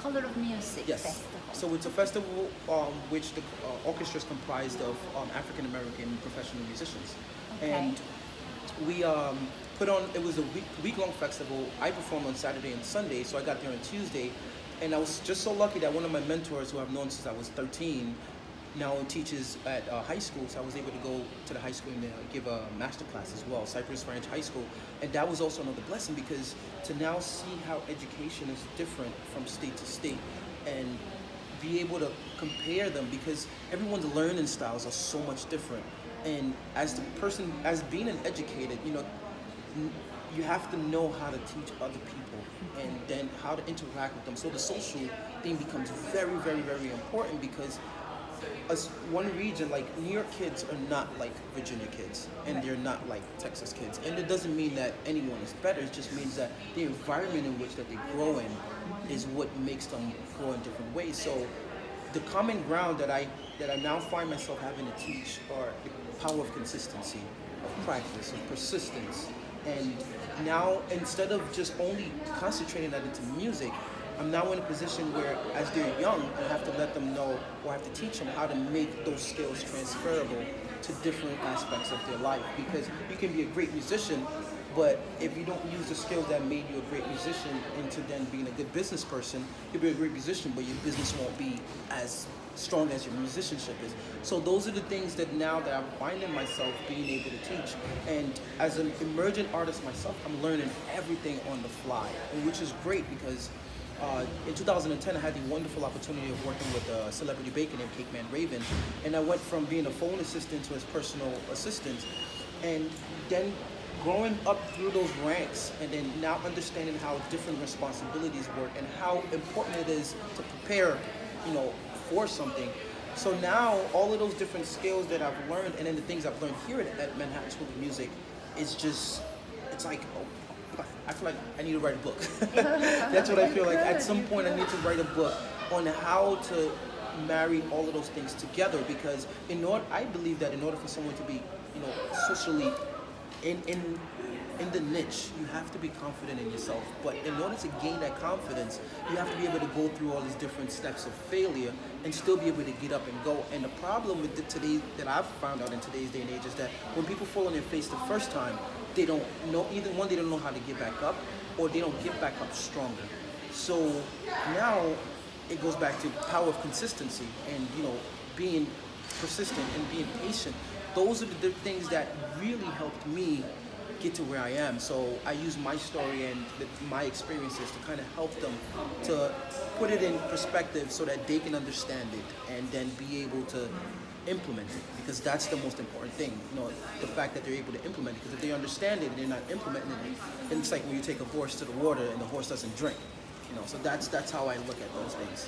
Color of Music Yes. Festival. So it's a festival which the orchestra is comprised of African American professional musicians, Okay. and we put on. It was a week long festival. I performed on Saturday and Sunday, so I got there on Tuesday, and I was just so lucky that one of my mentors, who I've known since I was 13, now teaches at high school. So I was able to go to the high school and give a master class as well, Cypress Ranch High School, and that was also another blessing because to now see how education is different from state to state and be able to compare them because everyone's learning styles are so much different. And as the person, as being an educated, you have to know how to teach other people and then how to interact with them. So the social thing becomes very, very, very important because as one region, like New York kids are not like Virginia kids and they're not like Texas kids. And it doesn't mean that anyone is better. It just means that the environment in which that they grow in is what makes them grow in different ways. So the common ground that I now find myself having to teach are the power of consistency, of practice, of persistence. And now instead of just only concentrating that into music, I'm now in a position where as they're young, I have to let them know or I have to teach them how to make those skills transferable to different aspects of their life. Because you can be a great musician, but if you don't use the skills that made you a great musician into then being a good business person, you'll be a great musician, but your business won't be as strong as your musicianship is. So those are the things that now that I'm finding myself being able to teach. And as an emergent artist myself, I'm learning everything on the fly, and which is great because in 2010, I had the wonderful opportunity of working with a celebrity baker named Cake Man Raven, and I went from being a phone assistant to his personal assistant, and then growing up through those ranks, and then now understanding how different responsibilities work and how important it is to prepare, for something. So now all of those different skills that I've learned, and then the things I've learned here at Manhattan School of Music, it's like, I feel like I need to write a book. That's what I feel like. At some point, I need to write a book on how to marry all of those things together. Because I believe that in order for someone to be, socially in the niche, you have to be confident in yourself. But in order to gain that confidence, you have to be able to go through all these different steps of failure and still be able to get up and go. And the problem with that I've found out in today's day and age is that when people fall on their face the first time, they don't know, either one, they don't know how to get back up, or they don't get back up stronger. So now it goes back to power of consistency and, being persistent and being patient. Those are the things that really helped me get to where I am. So I use my story and my experiences to kind of help them to put it in perspective so that they can understand it and then be able to implement it, because that's the most important thing. The fact that they're able to implement it, because if they understand it and they're not implementing it, then it's like when you take a horse to the water and the horse doesn't drink. So that's how I look at those things.